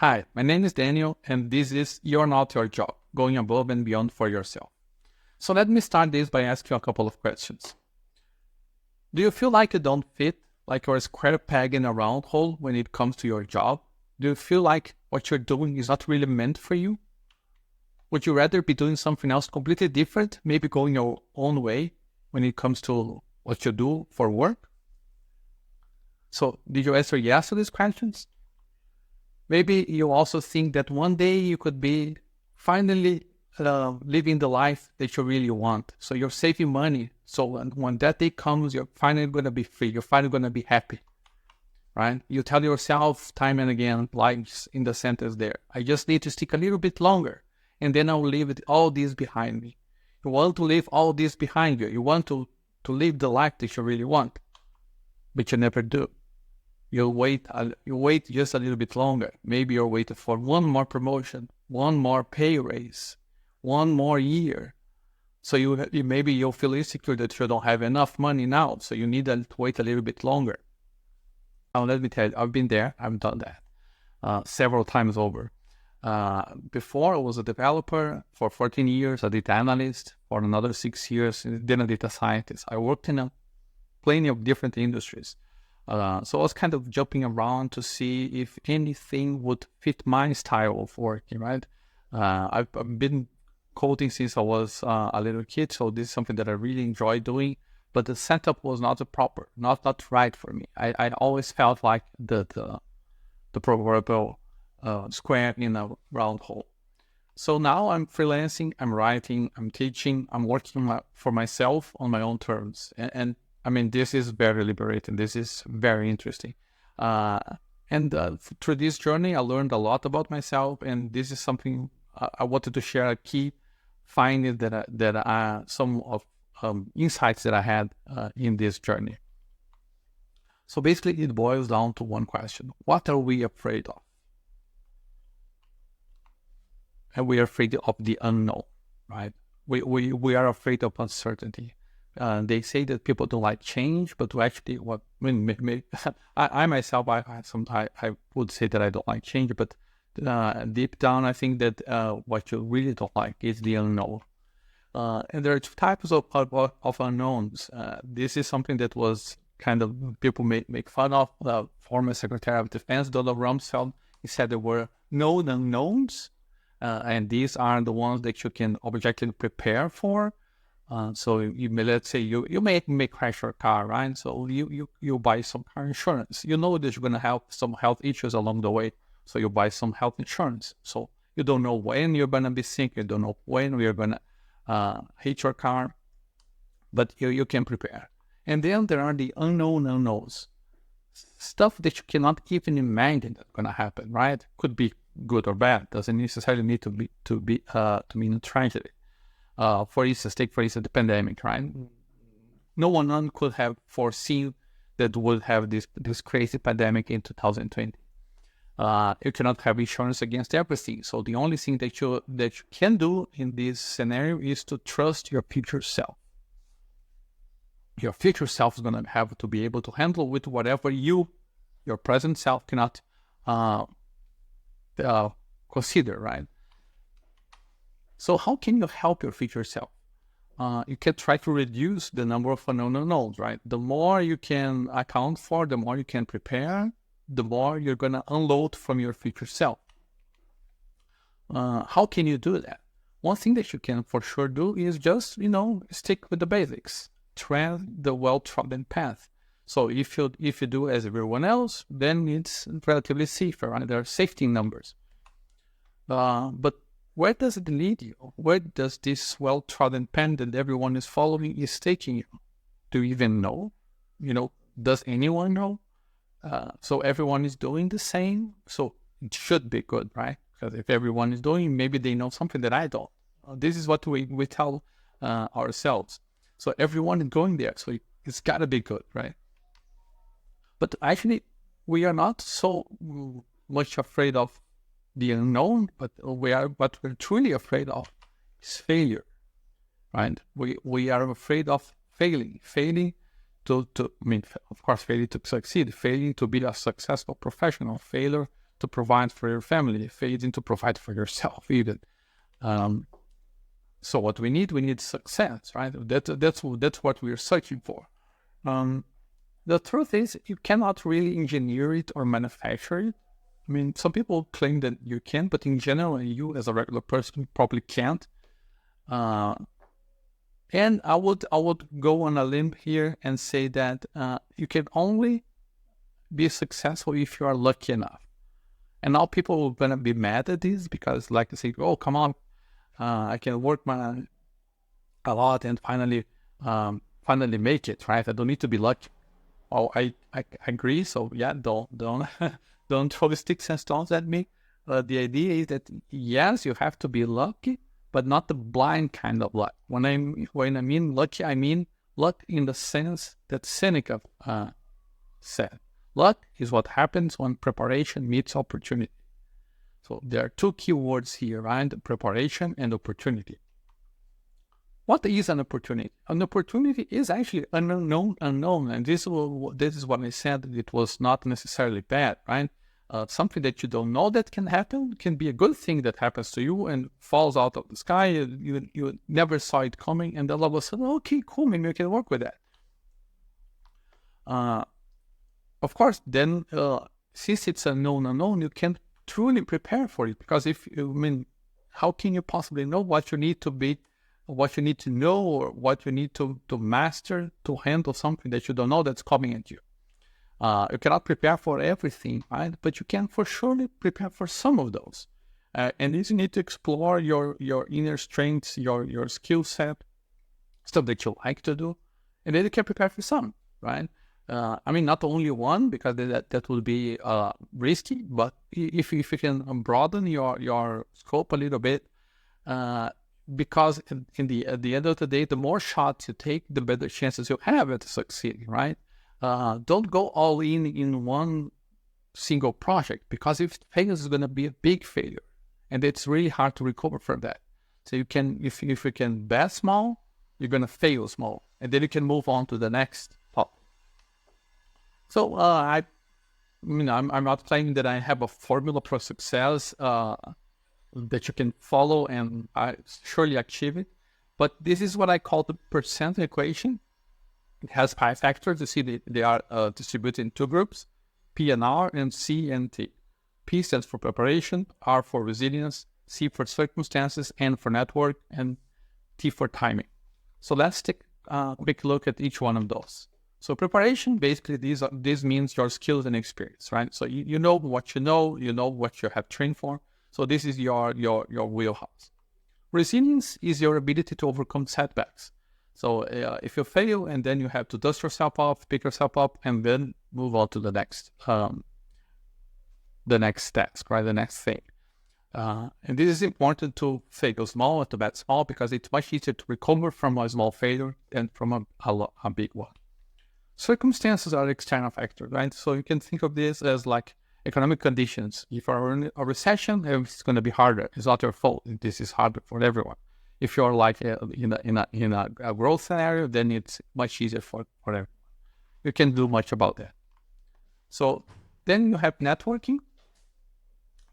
Hi, my name is Daniel, and this is You're Not Your Job, going above and beyond for yourself. So let me start this by asking you a couple of questions. Do you feel like you don't fit, like you're a square peg in a round hole when it comes to your job? Do you feel like what you're doing is not really meant for you? Would you rather be doing something else completely different, maybe going your own way when it comes to what you do for work? So did you answer yes to these questions? Maybe you also think that one day you could be finally living the life that you really want. So you're saving money. So when that day comes, you're finally going to be free. You're finally going to be happy, right? You tell yourself time and again, like in the sentence there, I just need to stick a little bit longer and then I'll leave all this behind me. You want to leave all this behind you. You want to live the life that you really want, but you never do. You wait just a little bit longer. Maybe you're waiting for one more promotion, one more pay raise, one more year. So maybe you'll feel insecure that you don't have enough money now. So you need to wait a little bit longer. Now, let me tell you, I've been there. I've done that several times over. Before I was a developer for 14 years, a data analyst for another 6 years, then a data scientist. I worked in plenty of different industries. So I was kind of jumping around to see if anything would fit my style of working, right? I've been coding since I was a little kid, so this is something that I really enjoy doing, but the setup was not proper, not right for me. I always felt like the proverbial square in a round hole. So now I'm freelancing, I'm writing, I'm teaching, I'm working for myself on my own terms. And I mean, this is very liberating. This is very interesting. Through this journey, I learned a lot about myself. And this is something I wanted to share, a key finding some of insights that I had in this journey. So basically, it boils down to one question. What are we afraid of? And we are afraid of the unknown, right? We are afraid of uncertainty. They say that people don't like change, but actually, I myself, I would say that I don't like change, but deep down, I think that what you really don't like is the unknown. And there are two types of unknowns. This is something that was kind of people make fun of. The former Secretary of Defense, Donald Rumsfeld, he said there were known unknowns, and these are the ones that you can objectively prepare for. So let's say you may crash your car, right? So you buy some car insurance. You know that you're going to have some health issues along the way. So you buy some health insurance. So you don't know when you're going to be sick. You don't know when you're going to hit your car, but you can prepare. And then there are the unknown unknowns. Stuff that you cannot even imagine that's going to happen, right? Could be good or bad. Doesn't necessarily need to mean a tragedy. For instance, take the pandemic, right? No one could have foreseen that would have this crazy pandemic in 2020. You cannot have insurance against everything. So the only thing that you can do in this scenario is to trust your future self. Your future self is going to have to be able to handle with whatever your present self cannot consider, right? So how can you help your future self? You can try to reduce the number of unknown unknowns, right? The more you can account for, the more you can prepare, the more you're going to unload from your future self. How can you do that? One thing that you can for sure do is just, stick with the basics. Tread the well-trodden path. So if you do as everyone else, then it's relatively safer, right? There are safety numbers. But where does it lead you? Where does this well-trodden path that everyone is following is taking you? Do you even know? Does anyone know? So everyone is doing the same. So it should be good, right? Because if everyone is doing, maybe they know something that I don't. This is what we tell ourselves. So everyone is going there. So it's got to be good, right? But actually, we are not so much afraid of the unknown, but what we're truly afraid of is failure, right? We are afraid of failing to, of course, failing to succeed, failing to be a successful professional, failure to provide for your family, failing to provide for yourself even. So what we need success, right? That's what we're searching for. The truth is, you cannot really engineer it or manufacture it. I mean, some people claim that you can, but in general, you as a regular person probably can't. And I would go on a limb here and say that you can only be successful if you are lucky enough. And now people are gonna be mad at this because, like, they say, "Oh, come on, I can work a lot and finally make it, right? I don't need to be lucky." Oh, I agree. So yeah, don't don't throw sticks and stones at me. The idea is that yes, you have to be lucky, but not the blind kind of luck. When I mean lucky, I mean luck in the sense that Seneca said. Luck is what happens when preparation meets opportunity. So there are two key words here, right? Preparation and opportunity. What is an opportunity? An opportunity is actually an unknown, and this is what I said. It was not necessarily bad, right? Something that you don't know that can happen can be a good thing that happens to you and falls out of the sky. You never saw it coming, and then all of a sudden, okay, cool, maybe you can work with that. Of course, then since it's a known unknown, you can't truly prepare for it, because how can you possibly know what you need to be, what you need to know, or what you need to master to handle something that you don't know that's coming at you? You cannot prepare for everything, right? But you can for surely prepare for some of those. And this you need to explore your inner strengths, your skill set, stuff that you like to do, and then you can prepare for some, right? Not only one, because that would be risky, but if you can broaden your scope a little bit, because at the end of the day, the more shots you take, the better chances you have at succeeding, right? Don't go all in one single project, because if it fails, it's going to be a big failure, and it's really hard to recover from that. So you can, if you can bet small, you're going to fail small, and then you can move on to the next topic. So I'm not claiming that I have a formula for success that you can follow and surely achieve it, but this is what I call the percent equation. It has 5 factors. You see they are distributed in 2 groups, P and R, and C and T. P stands for preparation, R for resilience, C for circumstances, N for network, and T for timing. So let's take a quick look at each one of those. So preparation, basically, this means your skills and experience, right? So you know what you know what you have trained for. So this is your wheelhouse. Resilience is your ability to overcome setbacks. So if you fail, and then you have to dust yourself off, pick yourself up, and then move on to the next task, right? The next thing. And this is important to fail small, to bet small, because it's much easier to recover from a small failure than from a big one. Circumstances are external factors, right? So you can think of this as like economic conditions. If you're in a recession, it's going to be harder. It's not your fault. This is harder for everyone. If you're like in a growth scenario, then it's much easier for everyone. You can't do much about that. So then you have networking.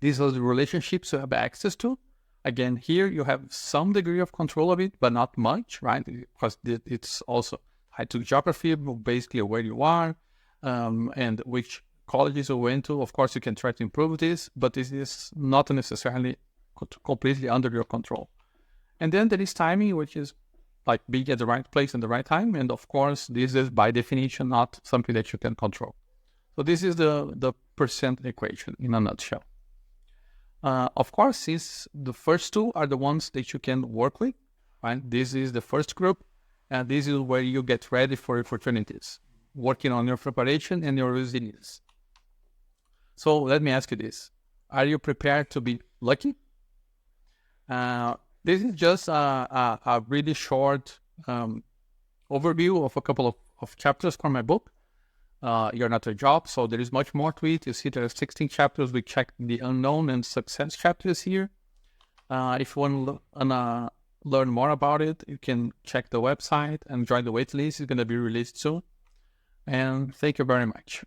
These are the relationships you have access to. Again, here you have some degree of control of it, but not much, right? Because it's also tied to geography, basically where you are, and which colleges you went to. Of course, you can try to improve this, but this is not necessarily completely under your control. And then there is timing, which is like being at the right place and the right time. And of course, this is by definition not something that you can control. So this is the percent equation in a nutshell. Of course, since the first 2 are the ones that you can work with, right? This is the first group, and this is where you get ready for opportunities, working on your preparation and your resilience. So let me ask you this. Are you prepared to be lucky? This is just a really short overview of a couple of chapters from my book, You're Not Your Job. So there is much more to it. You see there are 16 chapters. We checked the unknown and success chapters here. If you want to learn more about it, you can check the website and join the waitlist. It's going to be released soon. And thank you very much.